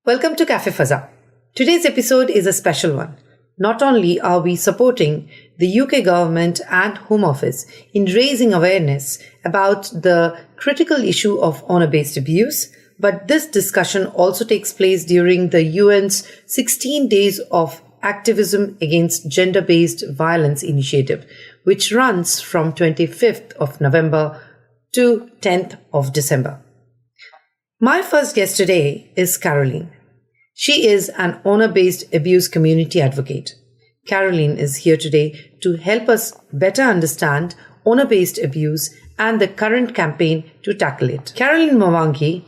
Welcome to Cafe Faza. Today's episode is a special one. Not only are we supporting the UK government and Home Office in raising awareness about the critical issue of honor-based abuse, but this discussion also takes place during the UN's 16 Days of Activism Against Gender-Based Violence initiative, which runs from 25th of November to 10th of December. My first guest today is Caroline. She is an honor-based abuse community advocate. Caroline is here today to help us better understand honor-based abuse and the current campaign to tackle it. Caroline Mwangi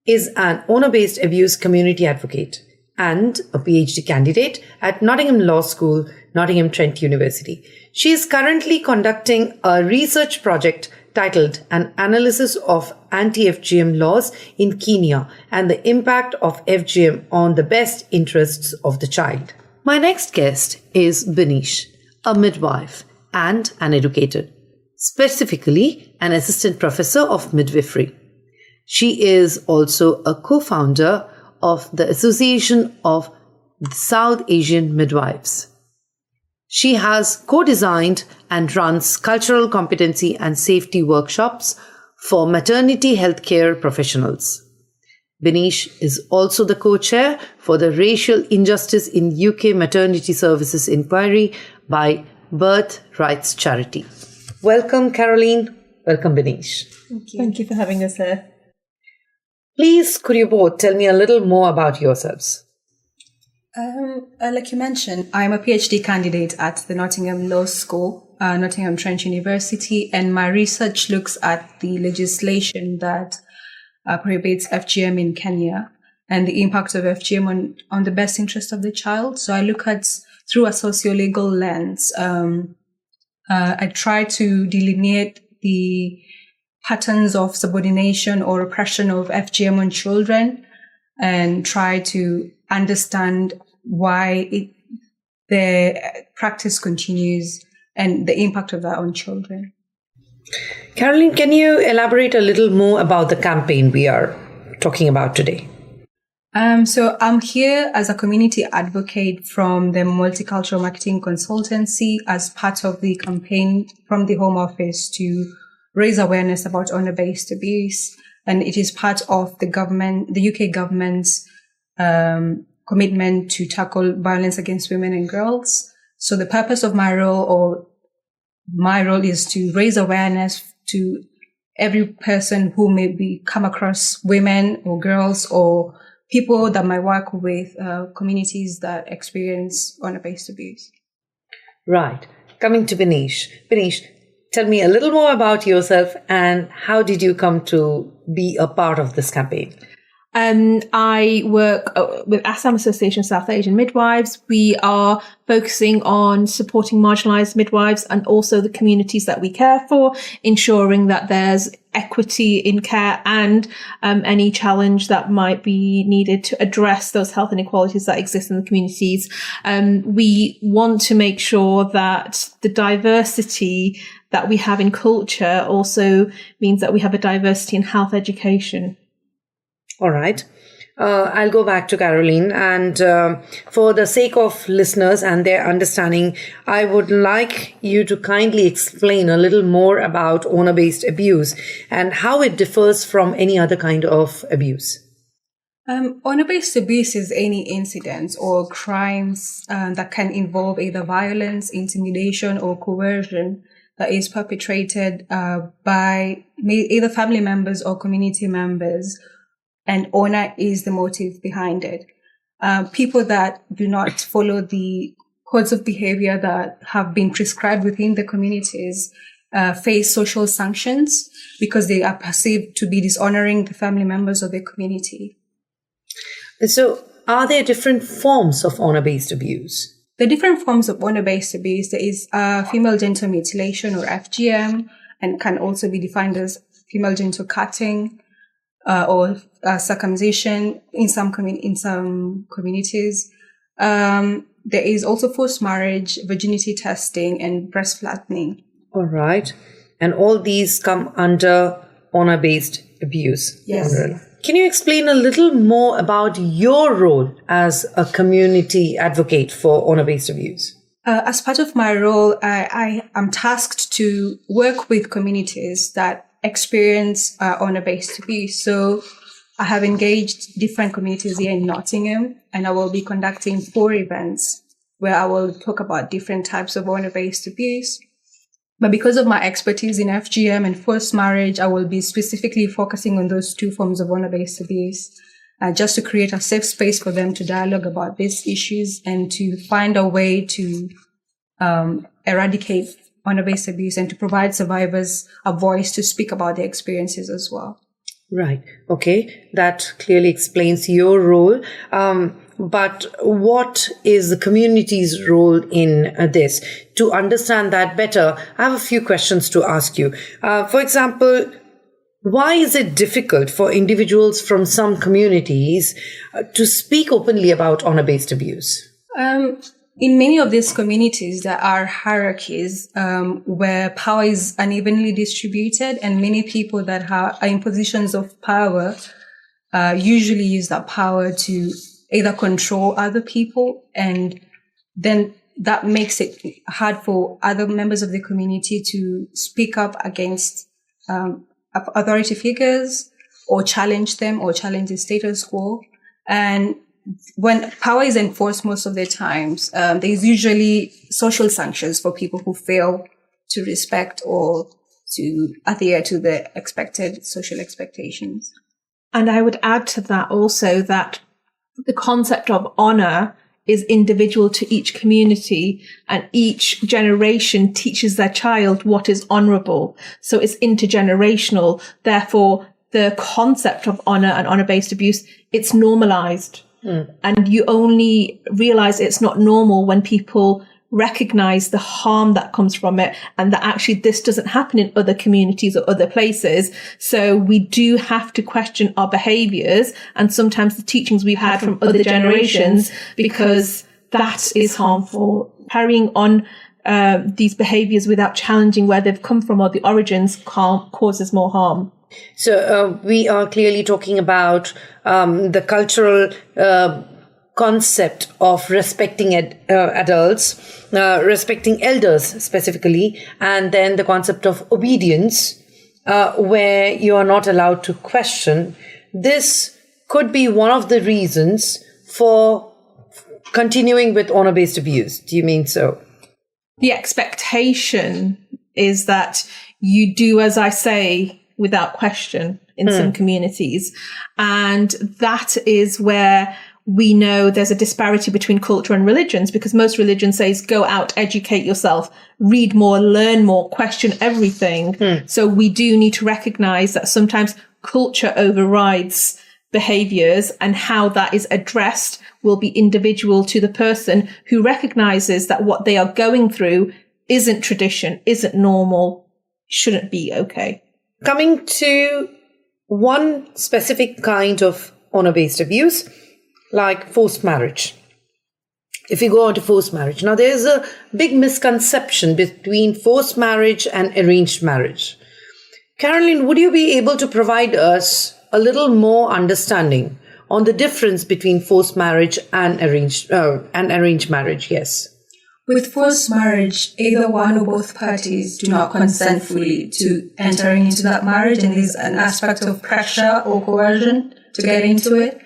is an honor-based abuse community advocate and a PhD candidate at Nottingham Law School, Nottingham Trent University. She is currently conducting a research project titled An Analysis of Anti-FGM Laws in Kenya and the Impact of FGM on the Best Interests of the Child. My next guest is Benash, a midwife and an educator, specifically an assistant professor of midwifery. She is also a co-founder of the Association of South Asian Midwives. She has co-designed and runs cultural competency and safety workshops for maternity healthcare professionals. Benash is also the co-chair for the Racial Injustice in UK Maternity Services Inquiry by Birth Rights Charity. Welcome, Caroline. Welcome, Benash. Thank you. Thank you for having us here. Please, could you both tell me a little more about yourselves? Like you mentioned, I'm a PhD candidate at the Nottingham Law School, Nottingham Trent University, and my research looks at the legislation that prohibits FGM in Kenya and the impact of FGM on the best interest of the child. So I look at through a socio-legal lens. I try to delineate the patterns of subordination or oppression of FGM on children and try to understand why the practice continues and the impact of that on children. Caroline, can you elaborate a little more about the campaign we are talking about today? So I'm here as a community advocate from the Multicultural Marketing Consultancy as part of the campaign from the Home Office to raise awareness about honor-based abuse. And it is part of the UK government's commitment to tackle violence against women and girls. So the purpose of my role is to raise awareness to every person who may come across women or girls or people that might work with communities that experience honor-based abuse. Right. Coming to Benash. Benash, tell me a little more about yourself and how did you come to be a part of this campaign? I work with ASAM, Association of South Asian Midwives. We are focusing on supporting marginalised midwives and also the communities that we care for, ensuring that there's equity in care and any challenge that might be needed to address those health inequalities that exist in the communities. We want to make sure that the diversity that we have in culture also means that we have a diversity in health education. All right. I'll go back to Caroline. And for the sake of listeners and their understanding, I would like you to kindly explain a little more about honor-based abuse and how it differs from any other kind of abuse. Honor-based abuse is any incident or crimes that can involve either violence, intimidation, or coercion that is perpetrated by either family members or community members. And honor is the motive behind it. People that do not follow the codes of behavior that have been prescribed within the communities face social sanctions because they are perceived to be dishonoring the family members of the community. So are there different forms of honor-based abuse? The different forms of honor-based abuse, there is female genital mutilation or FGM, and can also be defined as female genital cutting, or circumcision in some communities. There is also forced marriage, virginity testing, and breast flattening. All right. And all these come under honor-based abuse. Yes. Can you explain a little more about your role as a community advocate for honor-based abuse? As part of my role, I am tasked to work with communities that experience honor-based abuse. So I have engaged different communities here in Nottingham, and I will be conducting 4 events where I will talk about different types of honor-based abuse. But because of my expertise in FGM and forced marriage, I will be specifically focusing on those 2 forms of honor-based abuse, just to create a safe space for them to dialogue about these issues and to find a way to eradicate honor-based abuse and to provide survivors a voice to speak about their experiences as well. Right. Okay. That clearly explains your role. But what is the community's role in this? To understand that better, I have a few questions to ask you. For example, why is it difficult for individuals from some communities to speak openly about honor-based abuse? In many of these communities, there are hierarchies where power is unevenly distributed, and many people that are in positions of power usually use that power to either control other people, and then that makes it hard for other members of the community to speak up against authority figures or challenge them or challenge the status quo. And when power is enforced most of the times, there's usually social sanctions for people who fail to respect or to adhere to the expected social expectations. And I would add to that also that the concept of honor is individual to each community, and each generation teaches their child what is honorable. So it's intergenerational. Therefore, the concept of honor and honor-based abuse, it's normalized. And you only realize it's not normal when people recognize the harm that comes from it, and that actually this doesn't happen in other communities or other places. So we do have to question our behaviors and sometimes the teachings we've had from other generations, because that is harmful. Carrying on these behaviors without challenging where they've come from or the origins causes more harm. So we are clearly talking about the cultural concept of respecting adults, respecting elders specifically, and then the concept of obedience, where you are not allowed to question. This could be one of the reasons for continuing with honor-based abuse. Do you mean so? The expectation is that you do as I say without question in some communities. And that is where we know there's a disparity between culture and religions, because most religions says go out, educate yourself, read more, learn more, question everything. So we do need to recognize that sometimes culture overrides behaviors, and how that is addressed will be individual to the person who recognizes that what they are going through isn't tradition, isn't normal, shouldn't be okay. Coming to one specific kind of honor-based abuse, like forced marriage. If you go on to forced marriage, now there's a big misconception between forced marriage and arranged marriage. Caroline, would you be able to provide us a little more understanding on the difference between forced marriage and arranged marriage? Yes. With forced marriage, either one or both parties do not consent fully to entering into that marriage, and there's an aspect of pressure or coercion to get into it.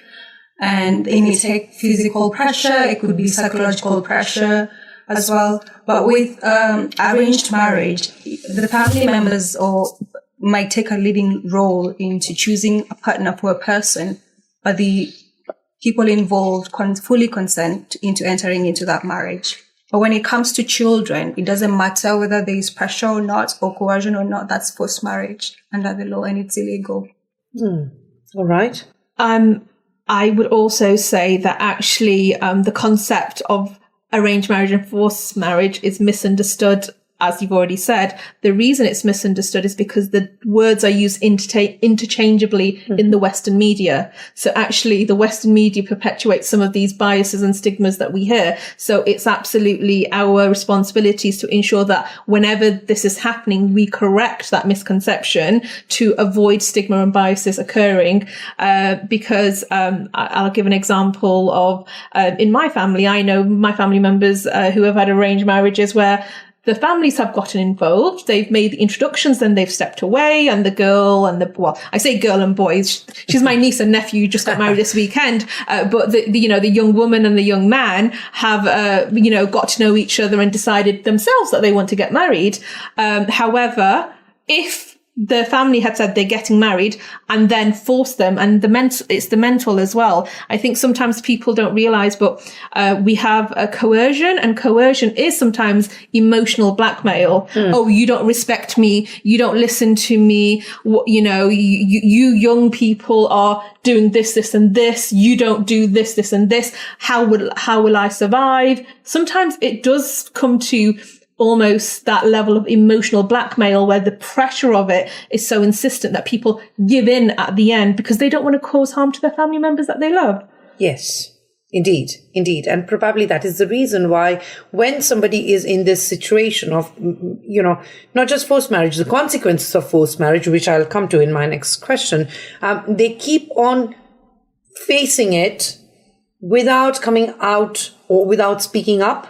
And it may take physical pressure, it could be psychological pressure as well. But with arranged marriage, the family members might take a leading role into choosing a partner for a person, but the people involved fully consent into entering into that marriage. But when it comes to children, it doesn't matter whether there is pressure or not, or coercion or not. That's forced marriage under the law, and it's illegal. All right. I would also say that actually the concept of arranged marriage and forced marriage is misunderstood as you've already said, the reason it's misunderstood is because the words are used interchangeably in the Western media. So actually the Western media perpetuates some of these biases and stigmas that we hear. So it's absolutely our responsibilities to ensure that whenever this is happening, we correct that misconception to avoid stigma and biases occurring. Because I'll give an example of in my family. I know my family members who have had arranged marriages where the families have gotten involved. They've made the introductions, then they've stepped away, and the girl and I say girl and boys. She's my niece and nephew, just got married this weekend. But the young woman and the young man have, got to know each other and decided themselves that they want to get married. However, if the family had said they're getting married and then forced them, and it's the mental as well. I think sometimes people don't realize, but we have a coercion, and coercion is sometimes emotional blackmail. Oh, you don't respect me. You don't listen to me. You young people are doing this, this and this. You don't do this, this and this. How will I survive? Sometimes it does come to almost that level of emotional blackmail where the pressure of it is so insistent that people give in at the end because they don't want to cause harm to their family members that they love. Yes, indeed. And probably that is the reason why when somebody is in this situation of, not just forced marriage, the consequences of forced marriage, which I'll come to in my next question, they keep on facing it without coming out or without speaking up,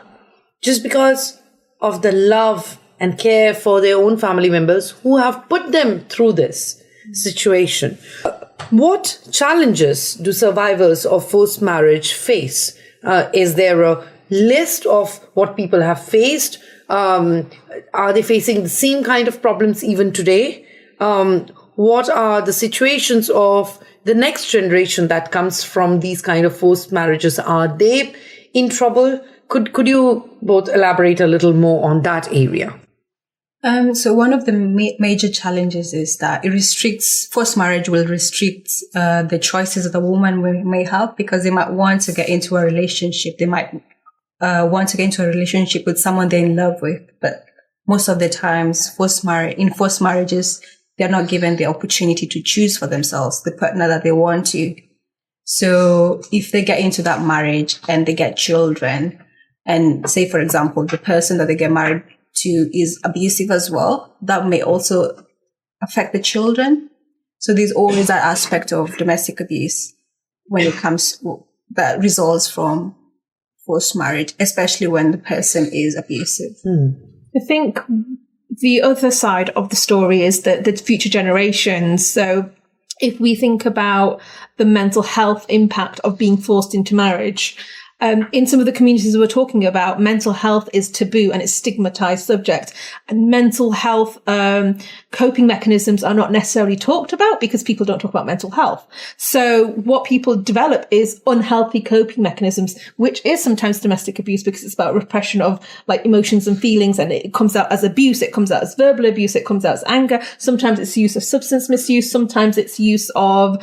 just because of the love and care for their own family members who have put them through this situation. What challenges do survivors of forced marriage face? Is there a list of what people have faced? Are they facing the same kind of problems even today? What are the situations of the next generation that comes from these kind of forced marriages? Are they in trouble? Could you both elaborate a little more on that area? So one of the major challenges is that forced marriage will restrict the choices that the woman may have, because they might want to get into a relationship. They might want to get into a relationship with someone they're in love with. But most of the times, in forced marriages, they're not given the opportunity to choose for themselves the partner that they want to. So if they get into that marriage and they get children, and say, for example, the person that they get married to is abusive as well, that may also affect the children. So there's always that aspect of domestic abuse when it comes that results from forced marriage, especially when the person is abusive. I think the other side of the story is that the future generations. So if we think about the mental health impact of being forced into marriage, in some of the communities we're talking about, mental health is taboo and it's stigmatized subject, and mental health coping mechanisms are not necessarily talked about because people don't talk about mental health. So what people develop is unhealthy coping mechanisms, which is sometimes domestic abuse because it's about repression of like emotions and feelings, and it comes out as abuse, it comes out as verbal abuse, it comes out as anger. Sometimes it's use of substance misuse, sometimes it's use of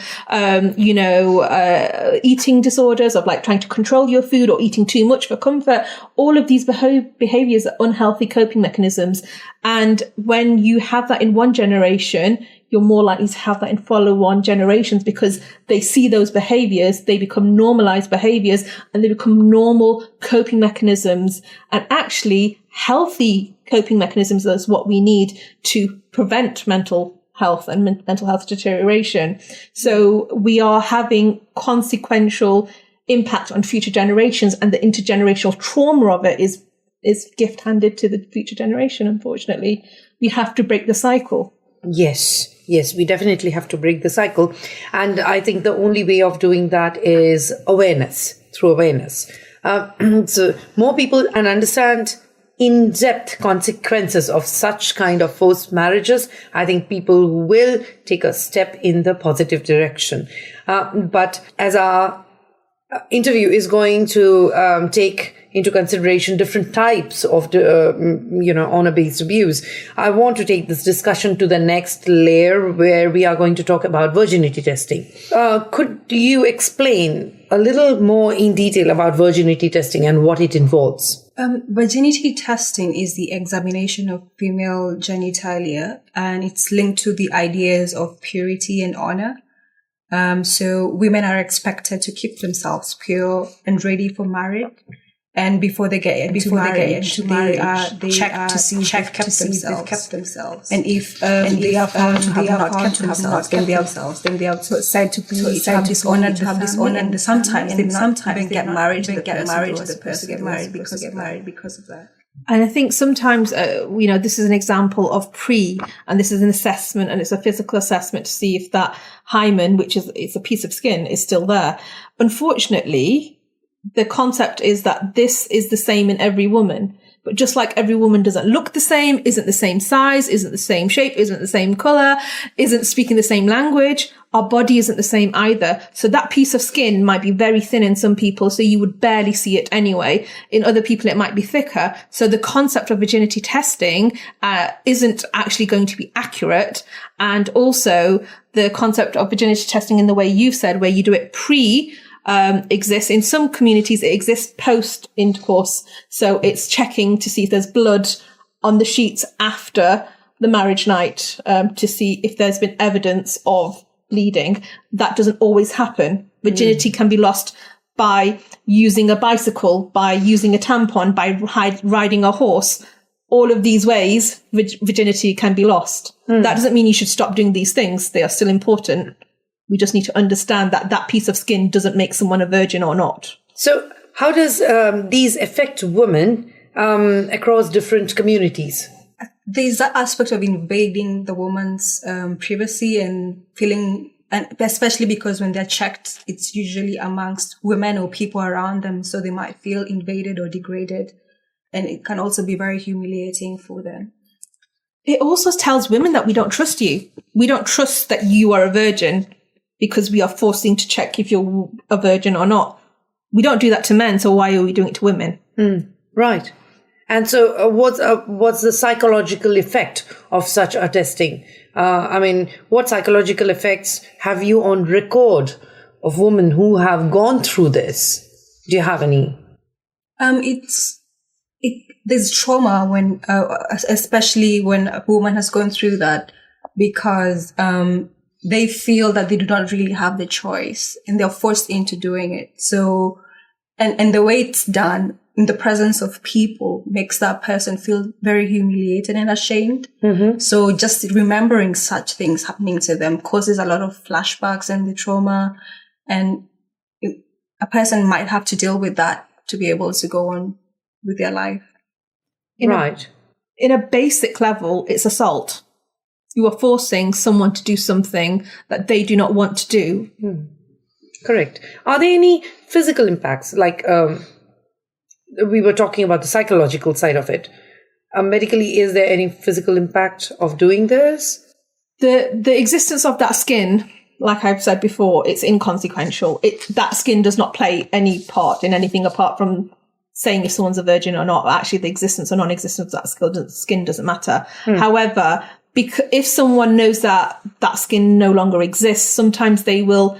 eating disorders, of like trying to control your food or eating too much for comfort. All of these behaviors are unhealthy coping mechanisms. And when you have that in one generation, you're more likely to have that in follow-on generations because they see those behaviors, they become normalized behaviors, and they become normal coping mechanisms. And actually, healthy coping mechanisms is what we need to prevent mental health and mental health deterioration. So we are having consequential impact on future generations, and the intergenerational trauma of it is gift handed to the future generation. Unfortunately, we have to break the cycle. Yes, we definitely have to break the cycle. And I think the only way of doing that is through awareness. So more people and understand in-depth consequences of such kind of forced marriages, I think people will take a step in the positive direction. But as our interview is going to take into consideration different types of honor-based abuse, I want to take this discussion to the next layer where we are going to talk about virginity testing. Could you explain a little more in detail about virginity testing and what it involves? Virginity testing is the examination of female genitalia, and it's linked to the ideas of purity and honor. So women are expected to keep themselves pure and ready for marriage. And before they get into marriage, they check to see if they've kept themselves. And if they are found to have not kept themselves, then they are said to have dishonored the family. And sometimes they get married to the person because of that. And I think sometimes, this is an example of and this is an assessment, and it's a physical assessment to see if that hymen, which it's a piece of skin, is still there. Unfortunately, the concept is that this is the same in every woman. But just like every woman doesn't look the same, isn't the same size, isn't the same shape, isn't the same color, isn't speaking the same language, our body isn't the same either. So that piece of skin might be very thin in some people, so you would barely see it anyway. In other people, it might be thicker. So the concept of virginity testing isn't actually going to be accurate. And also the concept of virginity testing in the way you've said, where you do it exists. In some communities, it exists post-intercourse. So it's checking to see if there's blood on the sheets after the marriage night, to see if there's been evidence of bleeding. That doesn't always happen. Virginity can be lost by using a bicycle, by using a tampon, by riding a horse. All of these ways, virginity can be lost. That doesn't mean you should stop doing these things. They are still important. We just need to understand that that piece of skin doesn't make someone a virgin or not. So how does these affect women across different communities? There's that aspect of invading the woman's privacy and feeling, and especially because when they're checked, it's usually amongst women or people around them. So they might feel invaded or degraded. And it can also be very humiliating for them. It also tells women that we don't trust you. We don't trust that you are a virgin, because we are forcing to check if you're a virgin or not. We don't do that to men, so why are we doing it to women? Right. And so what's the psychological effect of such a testing? What psychological effects have you on record of women who have gone through this? Do you have any? There's trauma when, especially when a woman has gone through that, because they feel that they do not really have the choice and they're forced into doing it. So, and the way it's done in the presence of people makes that person feel very humiliated and ashamed. So just remembering such things happening to them causes a lot of flashbacks and the trauma, and a person might have to deal with that to be able to go on with their life. In a basic level, it's assault. You are forcing someone to do something that they do not want to do. Correct. Are there any physical impacts? Like we were talking about the psychological side of it. Medically, is there any physical impact of doing this? The existence of that skin, like I've said before, it's inconsequential. That skin does not play any part in anything apart from saying if someone's a virgin or not. Actually, the existence or non-existence of that skin doesn't matter. However, because if someone knows that that skin no longer exists, sometimes they will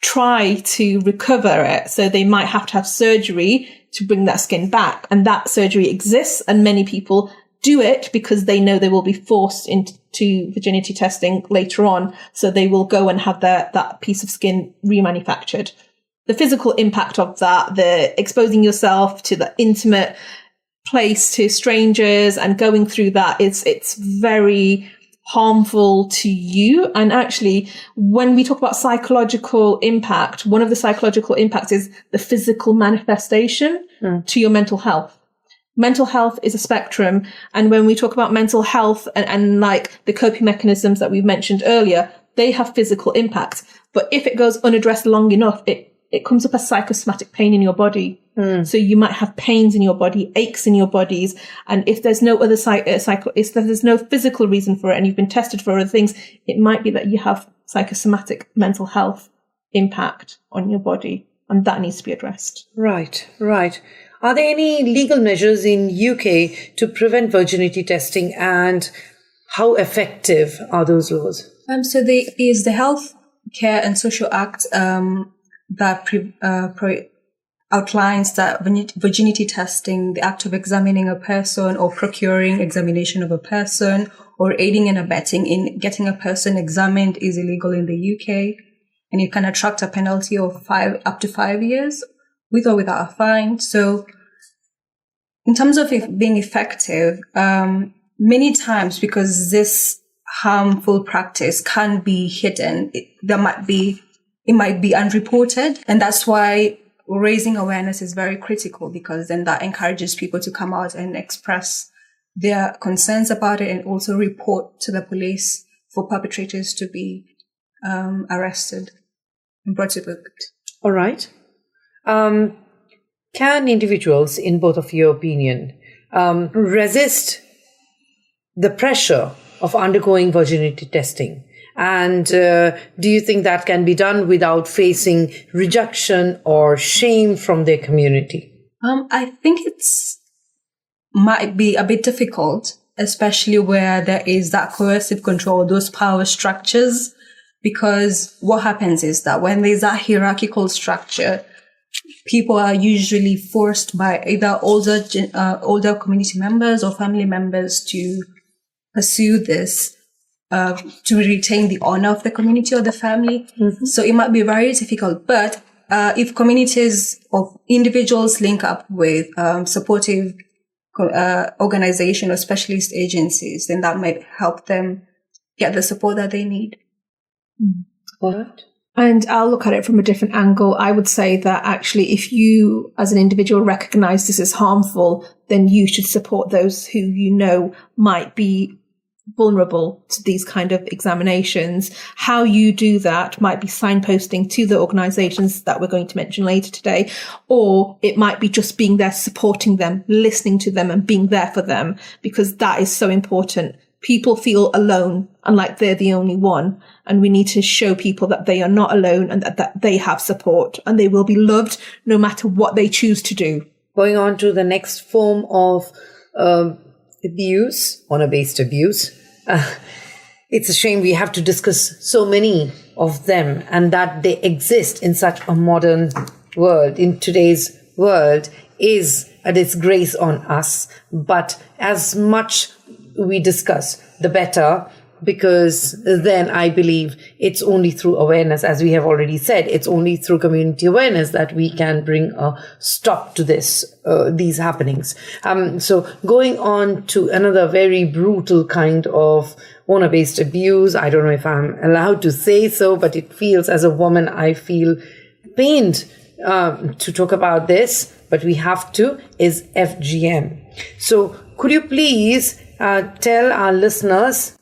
try to recover it. So they might have to have surgery to bring that skin back. And that surgery exists. And many people do it because they know they will be forced into virginity testing later on. So they will go and have that piece of skin remanufactured. The physical impact of that, the exposing yourself to the intimate place, to strangers, and going through that, it's very harmful to you. And actually, when we talk about psychological impact, one of the psychological impacts is the physical manifestation to your mental health. Mental health is a spectrum. And when we talk about mental health and like the coping mechanisms that we've mentioned earlier, they have physical impacts. But if it goes unaddressed long enough, it comes up as psychosomatic pain in your body. So you might have pains in your body, aches in your bodies. And if there's no other if there's no physical reason for it and you've been tested for other things, it might be that you have psychosomatic mental health impact on your body. And that needs to be addressed. Right. Are there any legal measures in UK to prevent virginity testing, and how effective are those laws? So there is the Health Care and Social Act that outlines that virginity testing, the act of examining a person or procuring examination of a person or aiding and abetting in getting a person examined is illegal in the UK. And you can attract a penalty of up to 5 years with or without a fine. So in terms of it being effective, many times because this harmful practice can be hidden, it might be unreported. And that's why raising awareness is very critical, because then that encourages people to come out and express their concerns about it and also report to the police for perpetrators to be arrested and brought to book. All right. Can individuals, in both of your opinion, resist the pressure of undergoing virginity testing? And do you think that can be done without facing rejection or shame from their community? I think might be a bit difficult, especially where there is that coercive control, those power structures, because what happens is that when there's that hierarchical structure, people are usually forced by either older community members or family members to pursue this to retain the honor of the community or the family. Mm-hmm. So it might be very difficult. But if communities of individuals link up with supportive organization or specialist agencies, then that might help them get the support that they need. All right. And I'll look at it from a different angle. I would say that actually, if you as an individual recognize this as harmful, then you should support those who you know might be vulnerable to these kind of examinations. How you do that might be signposting to the organizations that we're going to mention later today, or it might be just being there, supporting them, listening to them and being there for them, because that is so important. People feel alone and like they're the only one. And we need to show people that they are not alone and that they have support and they will be loved no matter what they choose to do. Going on to the next form of abuse, honor-based abuse. It's a shame we have to discuss so many of them and that they exist in such a modern world. In today's world is a disgrace on us. But as much we discuss, the better, because then I believe it's only through awareness, as we have already said, it's only through community awareness that we can bring a stop to these happenings. So going on to another very brutal kind of honor-based abuse, I don't know if I'm allowed to say so, but it feels, as a woman, I feel pained to talk about this, but we have to, is FGM. So could you please tell our listeners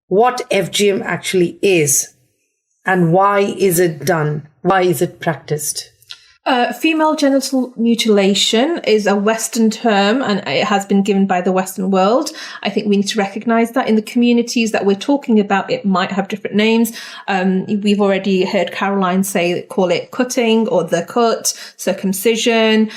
what FGM actually is and why is it done? Why is it practiced? Female genital mutilation is a Western term and it has been given by the Western world. I think we need to recognize that in the communities that we're talking about, it might have different names. We've already heard Caroline call it cutting or the cut, circumcision.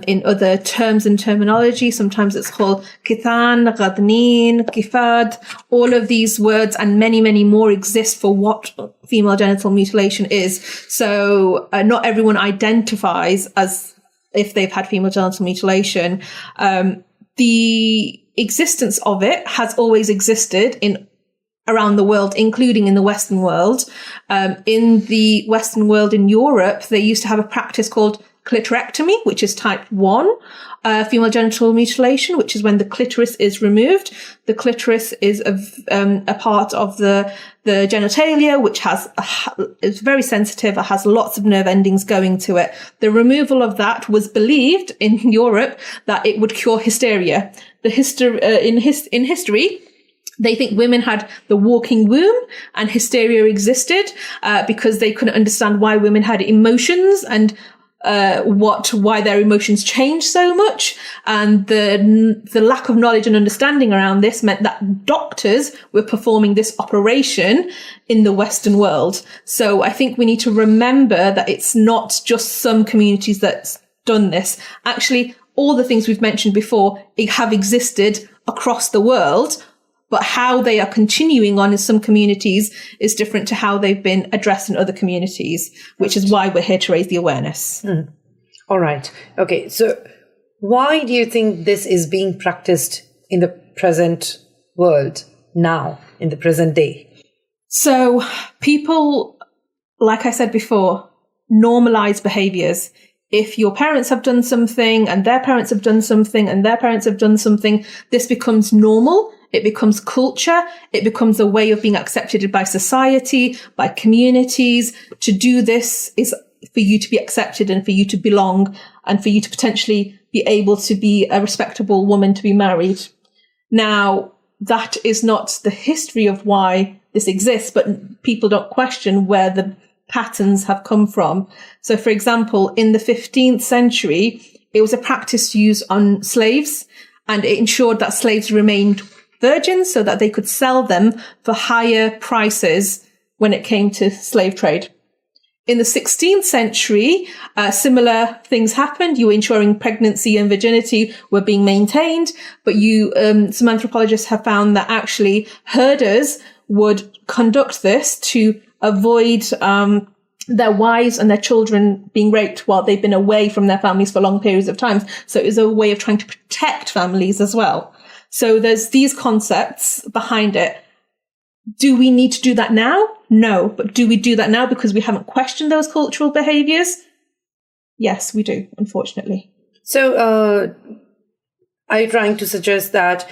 In other terms and terminology, sometimes it's called kithan, ghadnin, kifad. All of these words and many, many more exist for what female genital mutilation is. So not everyone identifies as if they've had female genital mutilation. The existence of it has always existed around the world, including in the Western world. In the Western world, in Europe, they used to have a practice called clitorectomy, which is type 1 female genital mutilation, which is when the clitoris is removed. The clitoris is a part of the genitalia, which is very sensitive. It has lots of nerve endings going to it. The removal of that was believed in Europe that it would cure hysteria. In history, they think women had the walking womb and hysteria existed because they couldn't understand why women had emotions and why their emotions change so much. And the lack of knowledge and understanding around this meant that doctors were performing this operation in the Western world. So I think we need to remember that it's not just some communities that's done this. Actually, all the things we've mentioned before have existed across the world, but how they are continuing on in some communities is different to how they've been addressed in other communities, which is why we're here to raise the awareness. All right. Okay. So why do you think this is being practiced in the present world now, in the present day? So people, like I said before, normalize behaviors. If your parents have done something and their parents have done something and their parents have done something, this becomes normal. It becomes culture. It becomes a way of being accepted by society, by communities. To do this is for you to be accepted and for you to belong and for you to potentially be able to be a respectable woman to be married. Now, that is not the history of why this exists, but people don't question where the patterns have come from. So, for example, in the 15th century, it was a practice used on slaves, and it ensured that slaves remained virgins so that they could sell them for higher prices when it came to slave trade. In the 16th century, similar things happened. You were ensuring pregnancy and virginity were being maintained, but some anthropologists have found that actually herders would conduct this to avoid their wives and their children being raped while they've been away from their families for long periods of time. So it was a way of trying to protect families as well. So there's these concepts behind it. Do we need to do that now? No. But do we do that now because we haven't questioned those cultural behaviors? Yes, we do, unfortunately. So are you trying to suggest that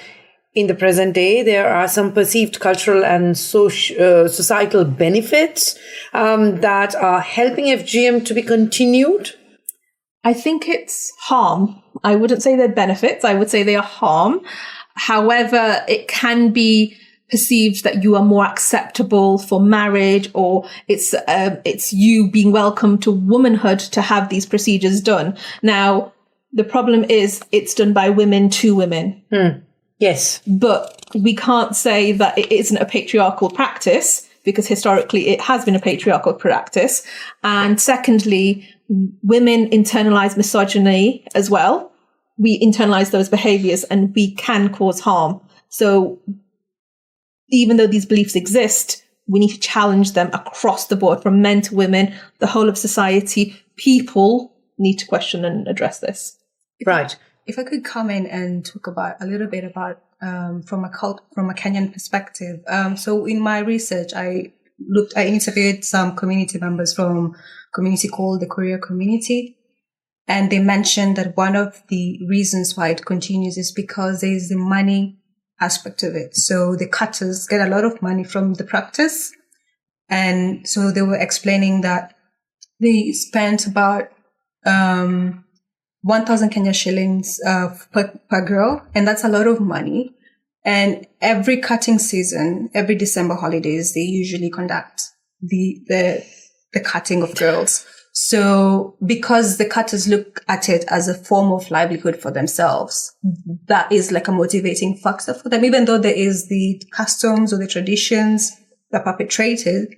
in the present day, there are some perceived cultural and societal benefits that are helping FGM to be continued? I think it's harm. I wouldn't say they're benefits. I would say they are harm. However, it can be perceived that you are more acceptable for marriage, or it's you being welcome to womanhood to have these procedures done. Now, the problem is it's done by women to women. Yes. But we can't say that it isn't a patriarchal practice, because historically it has been a patriarchal practice. And secondly, women internalize misogyny as well. We internalize those behaviors and we can cause harm. So even though these beliefs exist, we need to challenge them across the board, from men to women, the whole of society. People need to question and address this. Right. If I could come in and talk about a little bit about from a Kenyan perspective. So in my research, I interviewed some community members from a community called the Korea community, and they mentioned that one of the reasons why it continues is because there is the money aspect of it. So the cutters get a lot of money from the practice, and so they were explaining that they spent about 1,000 Kenya shillings per girl, and that's a lot of money. And every cutting season, every December holidays, they usually conduct the cutting of girls. So because the cutters look at it as a form of livelihood for themselves, that is like a motivating factor for them. Even though there is the customs or the traditions that are perpetrated,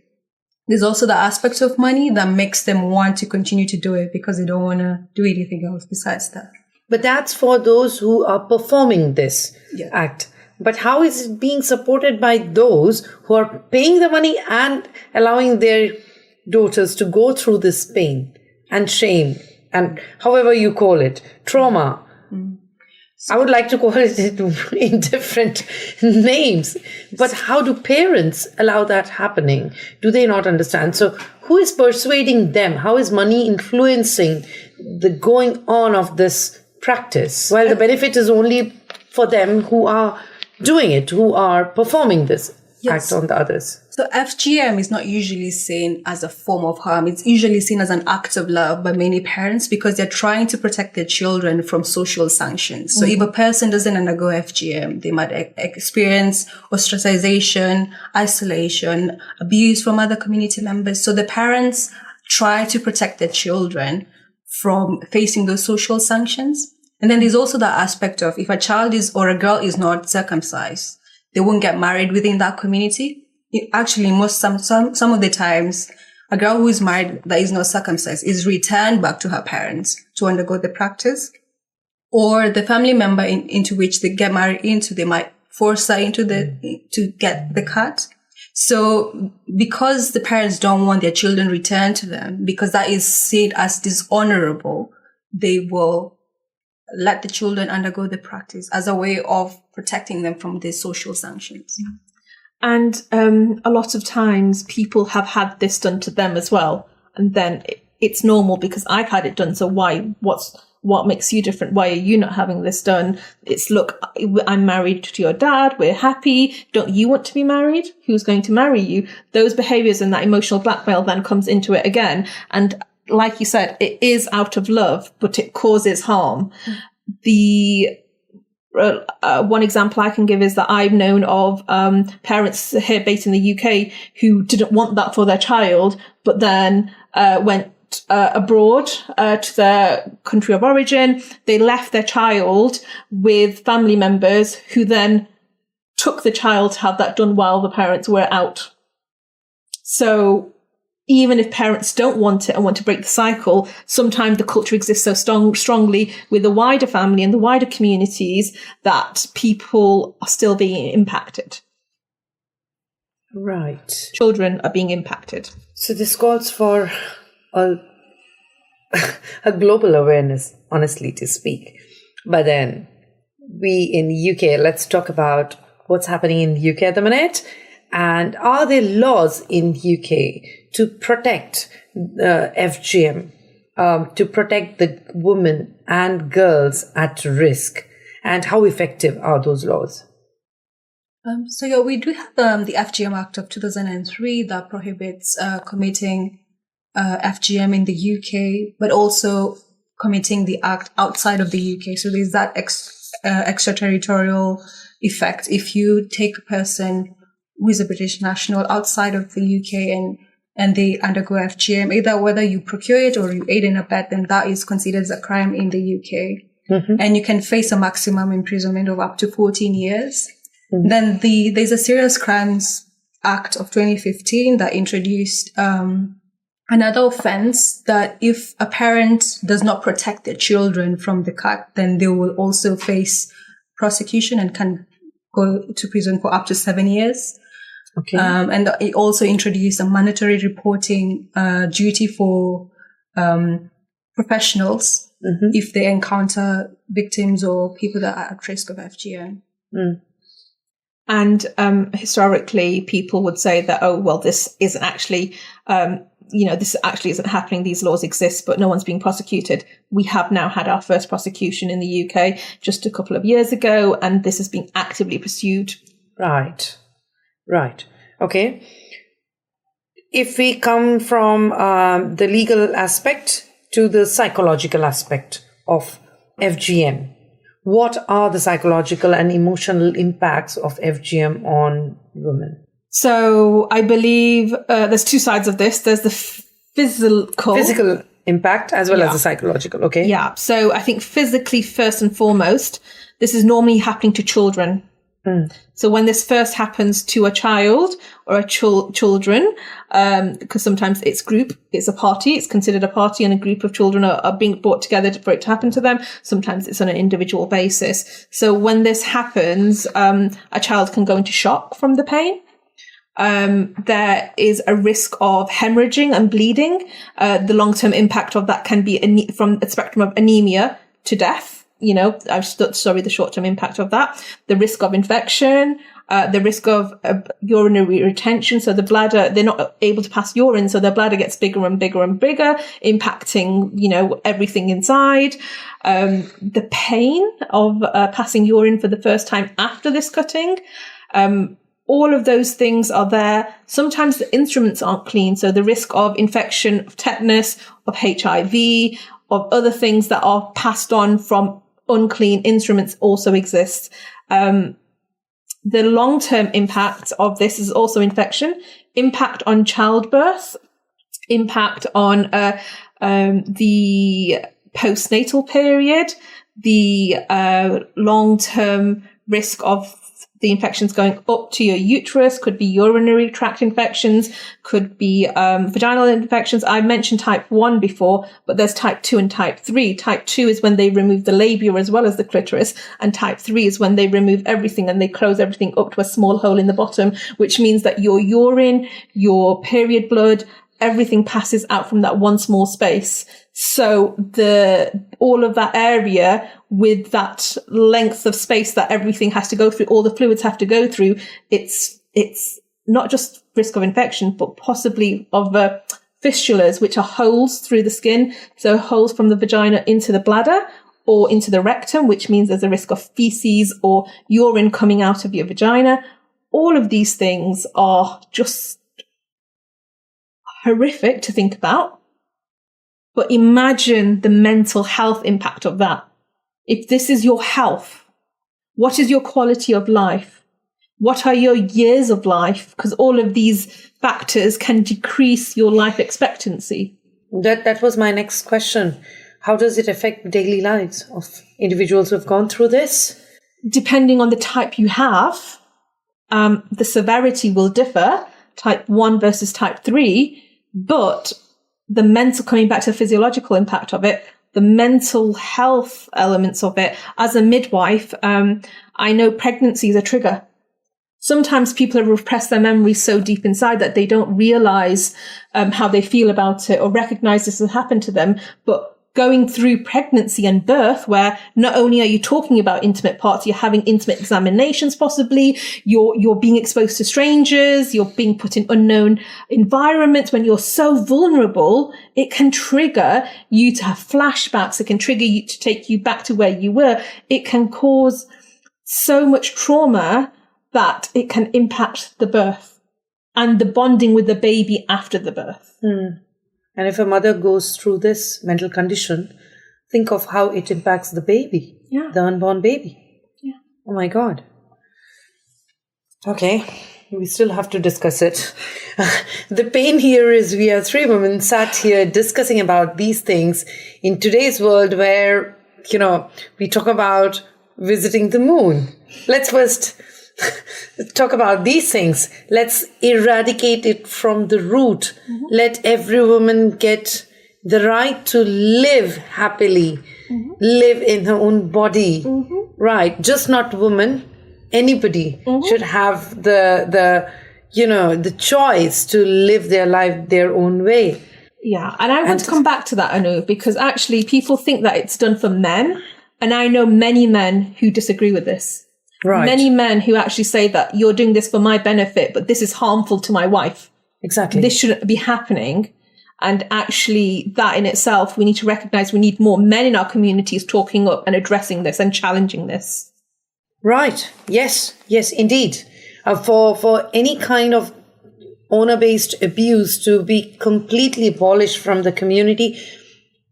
there's also the aspect of money that makes them want to continue to do it because they don't want to do anything else besides that. But that's for those who are performing this act. But how is it being supported by those who are paying the money and allowing their daughters to go through this pain and shame and however you call it, trauma? I would like to call it in different names. But how do parents allow that happening? Do they not understand? So who is persuading them? How is money influencing the going on of this practice? Well, the benefit is only for them who are doing it, who are performing this act on the others. So FGM is not usually seen as a form of harm. It's usually seen as an act of love by many parents because they're trying to protect their children from social sanctions. So if a person doesn't undergo FGM, they might experience ostracization, isolation, abuse from other community members. So the parents try to protect their children from facing those social sanctions. And then there's also that aspect of if a child is or a girl is not circumcised, they won't get married within that community. Actually, some of the times, a girl who is married that is not circumcised is returned back to her parents to undergo the practice, or the family member into which they get married into, they might force her to get the cut. So because the parents don't want their children returned to them, because that is seen as dishonorable, they will let the children undergo the practice as a way of protecting them from the social sanctions. And a lot of times people have had this done to them as well. And then it's normal because I've had it done. So what makes you different? Why are you not having this done? It's, look, I'm married to your dad. We're happy. Don't you want to be married? Who's going to marry you? Those behaviors and that emotional blackmail then comes into it again. And like you said, it is out of love, but it causes harm. The one example I can give is that I've known of parents here based in the UK who didn't want that for their child, but then went abroad to their country of origin. They left their child with family members who then took the child to have that done while the parents were out. So even if parents don't want it and want to break the cycle, sometimes the culture exists so strongly with the wider family and the wider communities that people are still being impacted. Right. Children are being impacted. So this calls for a global awareness, honestly to speak. But then we in the UK, let's talk about what's happening in the UK at the minute. And are there laws in the UK to protect FGM, to protect the women and girls at risk? And how effective are those laws? We do have the FGM Act of 2003 that prohibits committing FGM in the UK, but also committing the act outside of the UK. So there's that extraterritorial effect. If you take a person who is a British national outside of the UK and they undergo FGM, either whether you procure it or you aid and abet, then that is considered as a crime in the UK. Mm-hmm. And you can face a maximum imprisonment of up to 14 years. Mm-hmm. Then there's a Serious Crimes Act of 2015 that introduced another offense that if a parent does not protect their children from the cut, then they will also face prosecution and can go to prison for up to 7 years. Okay. And it also introduced a mandatory reporting duty for professionals if they encounter victims or people that are at risk of FGM. Mm. And historically, people would say that, oh, well, this isn't actually, this actually isn't happening. These laws exist, but no one's being prosecuted. We have now had our first prosecution in the UK just a couple of years ago, and this is being actively pursued. Right. Okay. If we come from the legal aspect to the psychological aspect of FGM, what are the psychological and emotional impacts of FGM on women? So I believe there's two sides of this. There's the physical impact as well as the psychological. Okay. Yeah. So I think physically, first and foremost, this is normally happening to children. Mm. So when this first happens to a child or a children, because sometimes it's a party, it's considered a party, and a group of children are being brought together for it to happen to them. Sometimes it's on an individual basis. So when this happens, a child can go into shock from the pain. There is a risk of hemorrhaging and bleeding. The long-term impact of that can be from a spectrum of anemia to death. The short-term impact of that, the risk of infection, the risk of urinary retention. So the bladder, they're not able to pass urine. So their bladder gets bigger and bigger and bigger, impacting, everything inside. The pain of passing urine for the first time after this cutting. All of those things are there. Sometimes the instruments aren't clean. So the risk of infection, of tetanus, of HIV, of other things that are passed on from unclean instruments also exists. The long-term impact of this is also infection, impact on childbirth, impact on the postnatal period, the long-term risk of the infections going up to your uterus, could be urinary tract infections, could be vaginal infections. I mentioned type 1 before, but there's type 2 and type 3. Type 2 is when they remove the labia as well as the clitoris, and type 3 is when they remove everything and they close everything up to a small hole in the bottom, which means that your urine, your period blood, everything passes out from that one small space. So all of that area with that length of space that everything has to go through, all the fluids have to go through, it's not just risk of infection, but possibly of fistulas, which are holes through the skin. So holes from the vagina into the bladder or into the rectum, which means there's a risk of feces or urine coming out of your vagina. All of these things are just horrific to think about. But imagine the mental health impact of that. If this is your health, what is your quality of life? What are your years of life? Because all of these factors can decrease your life expectancy. That was my next question. How does it affect daily lives of individuals who have gone through this? Depending on the type you have, the severity will differ, type 1 versus type 3, but the mental, coming back to the physiological impact of it, the mental health elements of it. As a midwife, I know pregnancy is a trigger. Sometimes people have repressed their memories so deep inside that they don't realize how they feel about it or recognize this has happened to them. But going through pregnancy and birth, where not only are you talking about intimate parts, you're having intimate examinations possibly, you're being exposed to strangers, you're being put in unknown environments. When you're so vulnerable, it can trigger you to have flashbacks. It can trigger you to take you back to where you were. It can cause so much trauma that it can impact the birth and the bonding with the baby after the birth. And if a mother goes through this mental condition, think of how it impacts the baby, the unborn baby. Yeah. Oh my God. Okay, we still have to discuss it. The pain here is we are 3 women sat here discussing about these things in today's world where, we talk about visiting the moon. Let's first talk about these things. Let's eradicate it from the root. Let every woman get the right to live happily, live in her own body. Right. Just not women. Anybody should have the choice to live their life their own way. Yeah. And I want to come back to that, Annu, because actually people think that it's done for men. And I know many men who disagree with this. Right. Many men who actually say that you're doing this for my benefit, but this is harmful to my wife. Exactly. This shouldn't be happening. And actually that in itself, we need to recognize we need more men in our communities talking up and addressing this and challenging this. Right. Yes, indeed. For any kind of honor-based abuse to be completely abolished from the community,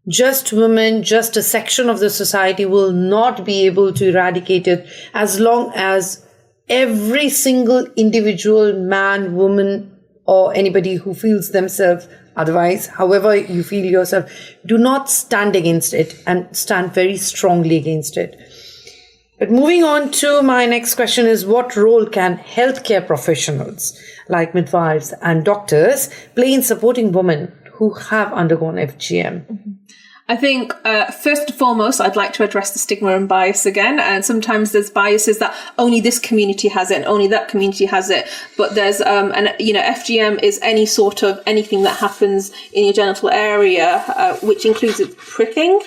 just women, just a section of the society will not be able to eradicate it as long as every single individual man, woman, or anybody who feels themselves otherwise, however you feel yourself, do not stand against it and stand very strongly against it. But moving on to my next question is, what role can healthcare professionals like midwives and doctors play in supporting women who have undergone FGM? I think, first and foremost, I'd like to address the stigma and bias again. And sometimes there's biases that only this community has it and only that community has it. But there's, FGM is any sort of anything that happens in your genital area, which includes pricking,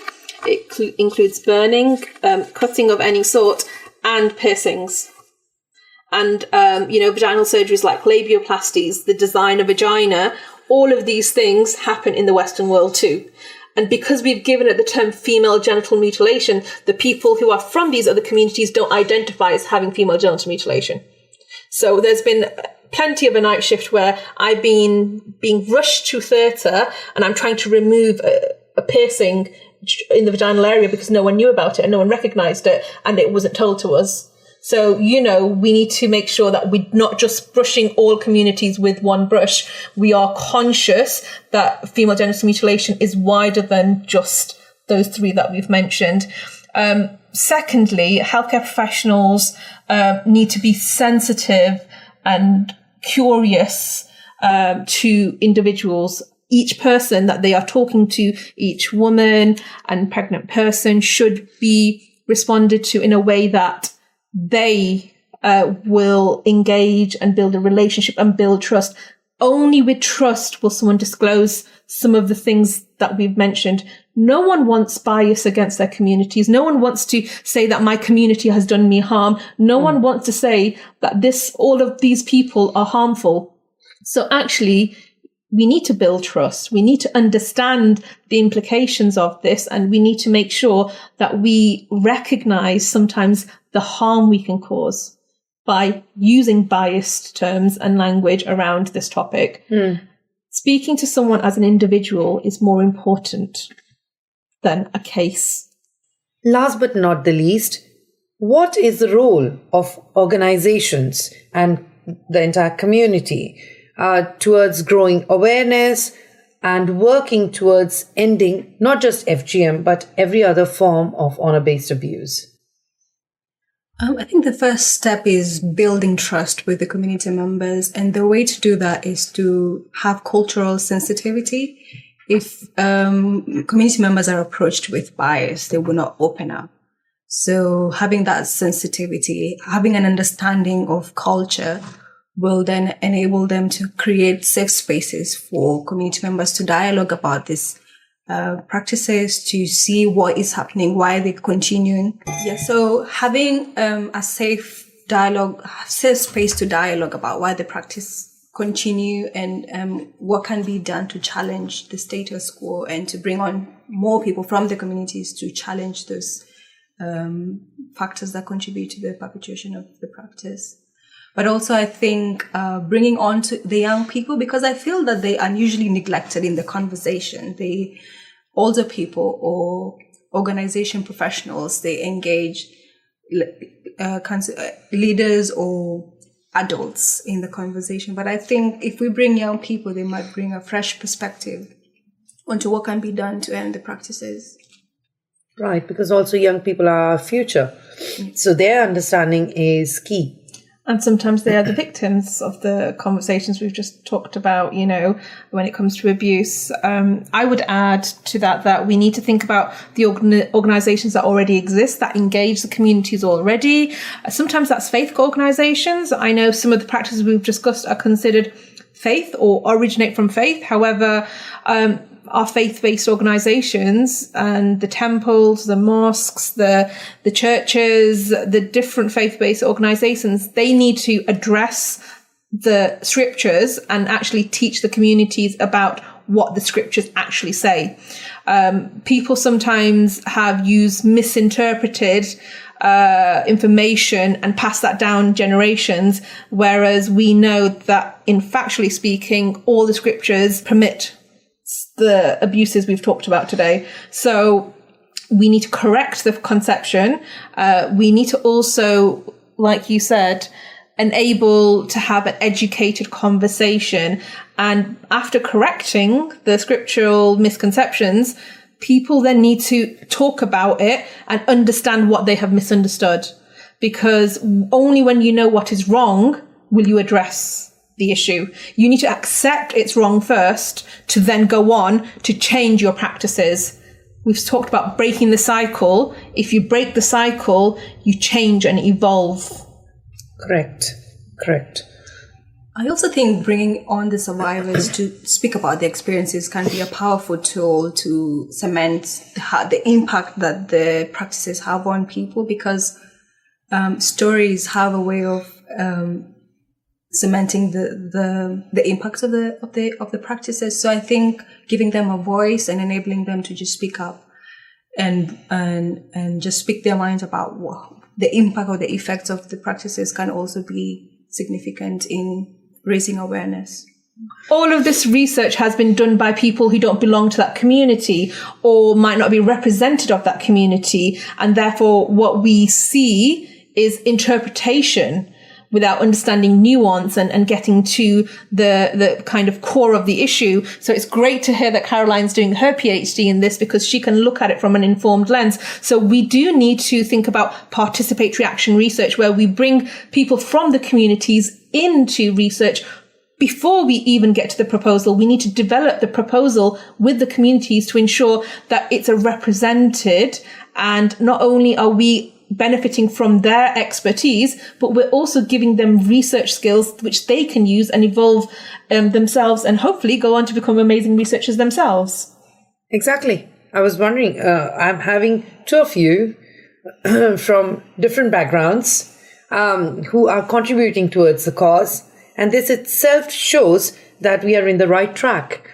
it includes burning, cutting of any sort, and piercings. And, vaginal surgeries like labioplasties, the design of vagina, all of these things happen in the Western world too. And because we've given it the term female genital mutilation, the people who are from these other communities don't identify as having female genital mutilation. So there's been plenty of a night shift where I've been being rushed to theatre and I'm trying to remove a piercing in the vaginal area because no one knew about it and no one recognized it and it wasn't told to us. So, we need to make sure that we're not just brushing all communities with one brush. We are conscious that female genital mutilation is wider than just those 3 that we've mentioned. Secondly, healthcare professionals need to be sensitive and curious to individuals. Each person that they are talking to, each woman and pregnant person should be responded to in a way that they will engage and build a relationship and build trust. only with trust will someone disclose some of the things that we've mentioned. No one wants bias against their communities. No one wants to say that my community has done me harm. No one wants to say that all of these people are harmful. So actually, we need to build trust. We need to understand the implications of this, and we need to make sure that we recognize sometimes the harm we can cause by using biased terms and language around this topic. Speaking to someone as an individual is more important than a case. Last but not the least, what is the role of organizations and the entire community towards growing awareness and working towards ending not just FGM, but every other form of honor-based abuse? I think the first step is building trust with the community members. And the way to do that is to have cultural sensitivity. If community members are approached with bias, they will not open up. So having that sensitivity, having an understanding of culture will then enable them to create safe spaces for community members to dialogue about this practices, to see what is happening, why they're continuing. Yeah, so having a safe space to dialogue about why the practice continue and what can be done to challenge the status quo and to bring on more people from the communities to challenge those factors that contribute to the perpetuation of the practice. But also, I think bringing on to the young people, because I feel that they are usually neglected in the conversation. The older people or organization professionals, they engage leaders or adults in the conversation. But I think if we bring young people, they might bring a fresh perspective onto what can be done to end the practices. Right, because also young people are our future. So their understanding is key. And sometimes they are the victims of the conversations we've just talked about, when it comes to abuse. I would add to that we need to think about the organizations that already exist, that engage the communities already. Sometimes that's faith organizations. I know some of the practices we've discussed are considered faith or originate from faith. However, our faith-based organizations and the temples, the mosques, the churches, the different faith-based organizations, they need to address the scriptures and actually teach the communities about what the scriptures actually say. People sometimes have misinterpreted information and passed that down generations, whereas we know that in factually speaking, all the scriptures permit the abuses we've talked about today. So we need to correct the conception. We need to also, like you said, enable to have an educated conversation. And after correcting the scriptural misconceptions, people then need to talk about it and understand what they have misunderstood. Because only when you know what is wrong will you address the issue. You need to accept it's wrong first to then go on to change your practices. We've talked about breaking the cycle. If you break the cycle, you change and evolve. Correct. I also think bringing on the survivors to speak about their experiences can be a powerful tool to cement the impact that the practices have on people, because stories have a way of cementing the impacts of the practices. So I think giving them a voice and enabling them to just speak up and just speak their minds about the impact or the effects of the practices can also be significant in raising awareness. All of this research has been done by people who don't belong to that community or might not be representative of that community, and therefore what we see is interpretation without understanding nuance and getting to the kind of core of the issue. So it's great to hear that Caroline's doing her PhD in this, because she can look at it from an informed lens. So we do need to think about participatory action research, where we bring people from the communities into research. Before we even get to the proposal, we need to develop the proposal with the communities to ensure that it's a represented, and not only are we benefiting from their expertise, but we're also giving them research skills which they can use and evolve themselves and hopefully go on to become amazing researchers themselves. Exactly. I was wondering, I'm having two of you from different backgrounds who are contributing towards the cause. And this itself shows that we are in the right track.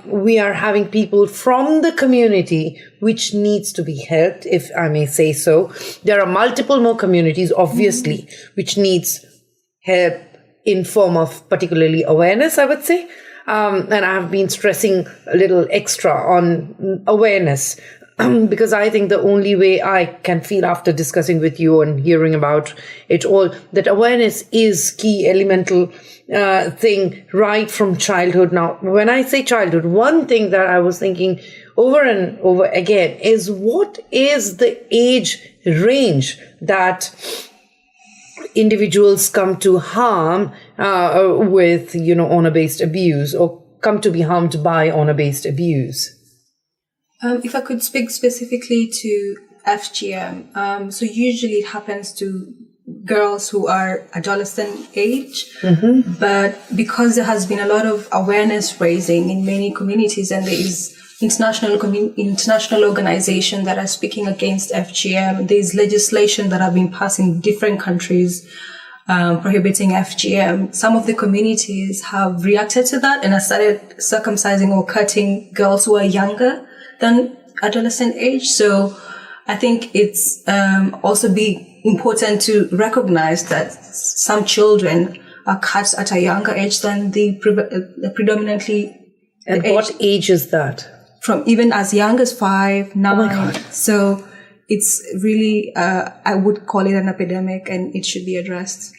We are having people from the community which needs to be helped, if I may say so. There are multiple more communities, obviously, which needs help in form of particularly awareness, I would say. And I have been stressing a little extra on awareness because I think the only way I can feel after discussing with you and hearing about it all, that awareness is key elemental thing right from childhood. Now, when I say childhood, one thing that I was thinking over and over again is what is the age range that individuals come to harm with, honor-based abuse or come to be harmed by honor-based abuse? If I could speak specifically to FGM, so usually it happens to girls who are adolescent age, but because there has been a lot of awareness raising in many communities and there is international organizations that are speaking against FGM, there is legislation that have been passed in different countries prohibiting FGM. Some of the communities have reacted to that and have started circumcising or cutting girls who are younger than adolescent age. So I think it's also be important to recognize that some children are cut at a younger age than the predominantly. And what age is that? From even as young as 5, 9. Oh my God. So it's really, I would call it an epidemic and it should be addressed.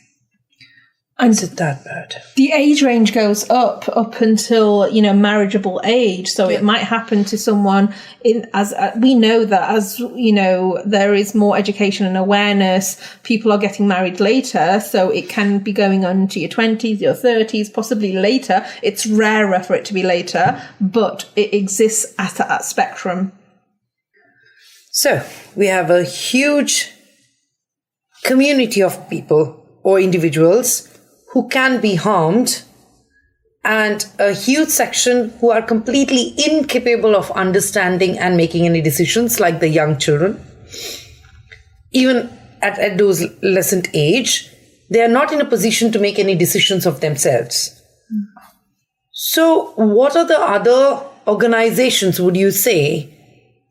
And is it that bad? The age range goes up until, marriageable age. So it might happen to someone we know that as, there is more education and awareness, people are getting married later. So it can be going on to your 20s, your 30s, possibly later. It's rarer for it to be later, but it exists at that spectrum. So we have a huge community of people or individuals who can be harmed, and a huge section who are completely incapable of understanding and making any decisions, like the young children. Even at adolescent age, they are not in a position to make any decisions of themselves. So what are the other organizations, would you say,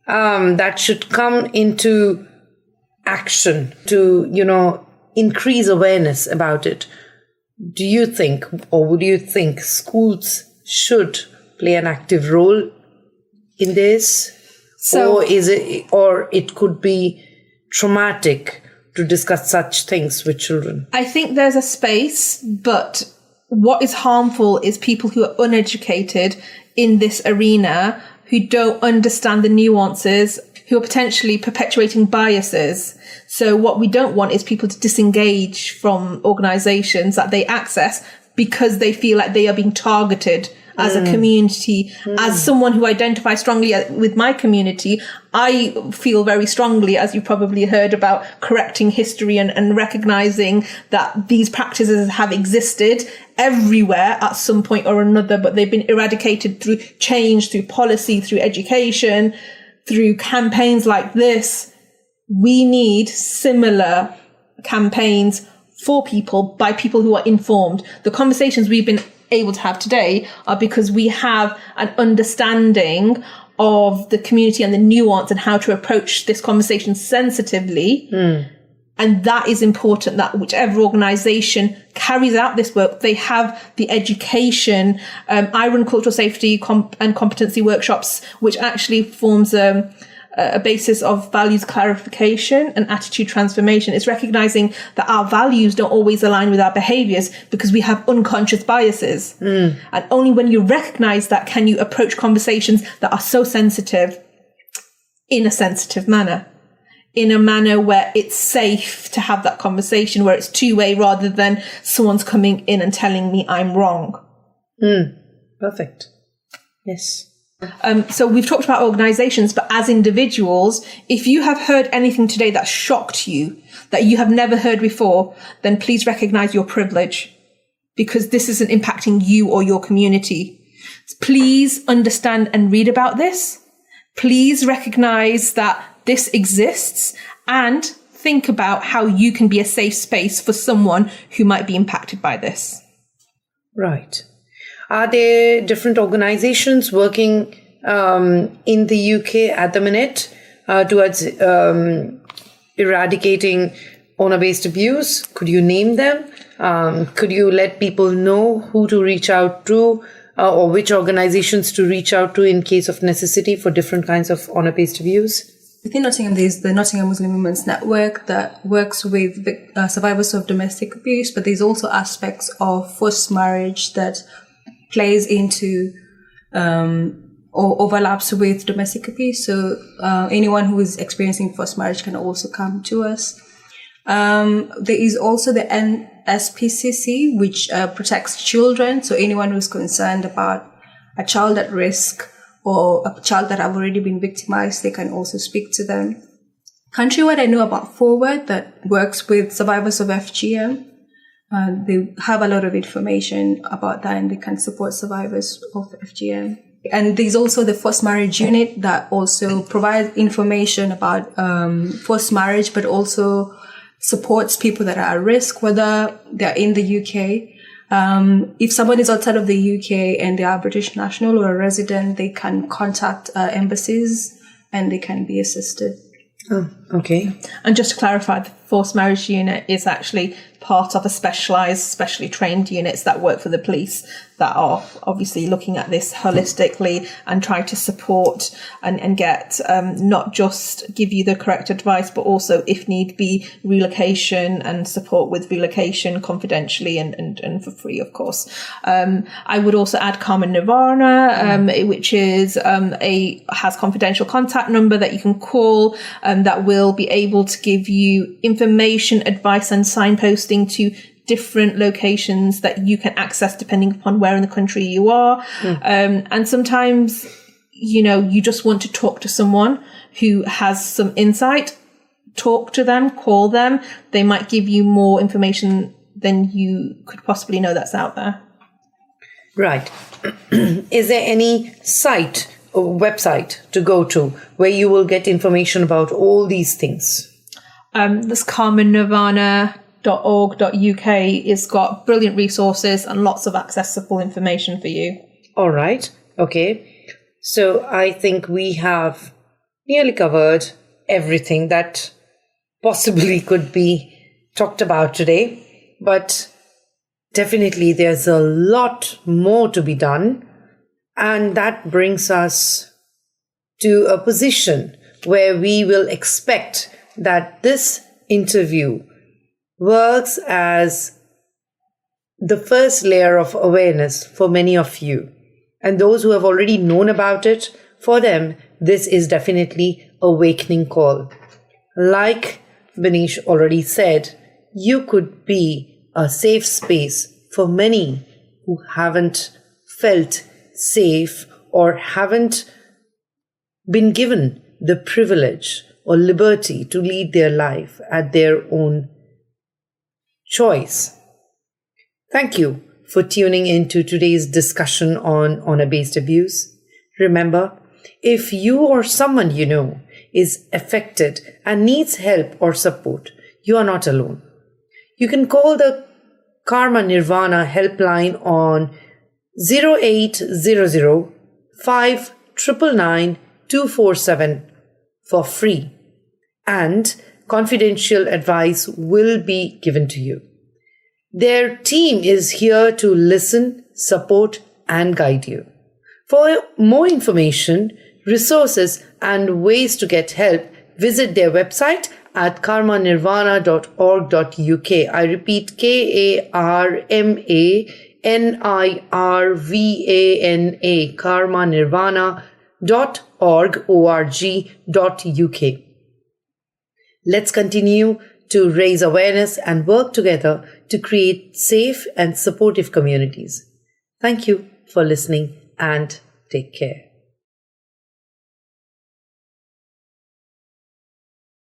that should come into action to, increase awareness about it? Do you think, or would you think schools should play an active role in this? Or it could be traumatic to discuss such things with children? I think there's a space, but what is harmful is people who are uneducated in this arena, who don't understand the nuances, who are potentially perpetuating biases. So what we don't want is people to disengage from organizations that they access because they feel like they are being targeted as a community. As someone who identifies strongly with my community, I feel very strongly, as you probably heard, about correcting history and recognizing that these practices have existed everywhere at some point or another, but they've been eradicated through change, through policy, through education, through campaigns like this. We need similar campaigns for people by people who are informed. The conversations we've been able to have today are because we have an understanding of the community and the nuance and how to approach this conversation sensitively. And that is important, that whichever organization carries out this work, they have the education. I run cultural safety and competency workshops, which actually forms a basis of values clarification and attitude transformation. It's recognizing that our values don't always align with our behaviors because we have unconscious biases. And only when you recognize that can you approach conversations that are so sensitive in a sensitive manner. In a manner where it's safe to have that conversation, where it's two-way rather than someone's coming in and telling me I'm wrong. Perfect. Yes. So we've talked about organizations, but as individuals, if you have heard anything today that shocked you, that you have never heard before, then please recognize your privilege, because this isn't impacting you or your community. Please understand and read about this. Please recognize that this exists and think about how you can be a safe space for someone who might be impacted by this. Right. Are there different organizations working in the UK at the minute towards eradicating honor-based abuse? Could you name them? Could you let people know who to reach out to or which organizations to reach out to in case of necessity for different kinds of honor-based abuse? Within Nottingham, there's the Nottingham Muslim Women's Network that works with survivors of domestic abuse, but there's also aspects of forced marriage that plays into or overlaps with domestic abuse. So anyone who is experiencing forced marriage can also come to us. There is also the NSPCC, which protects children. So anyone who's concerned about a child at risk or a child that have already been victimized, they can also speak to them. Countrywide, I know about Forward that works with survivors of FGM. They have a lot of information about that, and they can support survivors of FGM. And there's also the forced marriage unit that also provides information about forced marriage, but also supports people that are at risk, whether they're in the UK. If someone is outside of the UK and they are British national or a resident, they can contact embassies and they can be assisted. Oh, okay. And just to clarify, the forced marriage unit is actually part of a specially trained units that work for the police that are obviously looking at this holistically and try to support and get not just give you the correct advice, but also, if need be, relocation and support with relocation confidentially and for free, of course. I would also add Karma Nirvana, which is has confidential contact number that you can call that will be able to give you information, advice and signposting to different locations that you can access depending upon where in the country you are. And sometimes, you just want to talk to someone who has some insight. Talk to them, call them. They might give you more information than you could possibly know that's out there. Right. Is there any site or website to go to where you will get information about all these things? This Karma Nirvana .org.uk has got brilliant resources and lots of accessible information for you. All right. Okay. So I think we have nearly covered everything that possibly could be talked about today, but definitely there's a lot more to be done. And that brings us to a position where we will expect that this interview works as the first layer of awareness for many of you. And those who have already known about it, for them, this is definitely a awakening call. Like Benash already said, you could be a safe space for many who haven't felt safe or haven't been given the privilege or liberty to lead their life at their own choice. Thank you for tuning into today's discussion on honor-based abuse. Remember, if you or someone you know is affected and needs help or support, you are not alone. You can call the Karma Nirvana helpline on 0800 599 247 for free, and confidential advice will be given to you. Their team is here to listen, support, and guide you. For more information, resources, and ways to get help, visit their website at karmanirvana.org.uk. I repeat, KarmaNirvana, karmanirvana.org.uk. Let's continue to raise awareness and work together to create safe and supportive communities. Thank you for listening and take care.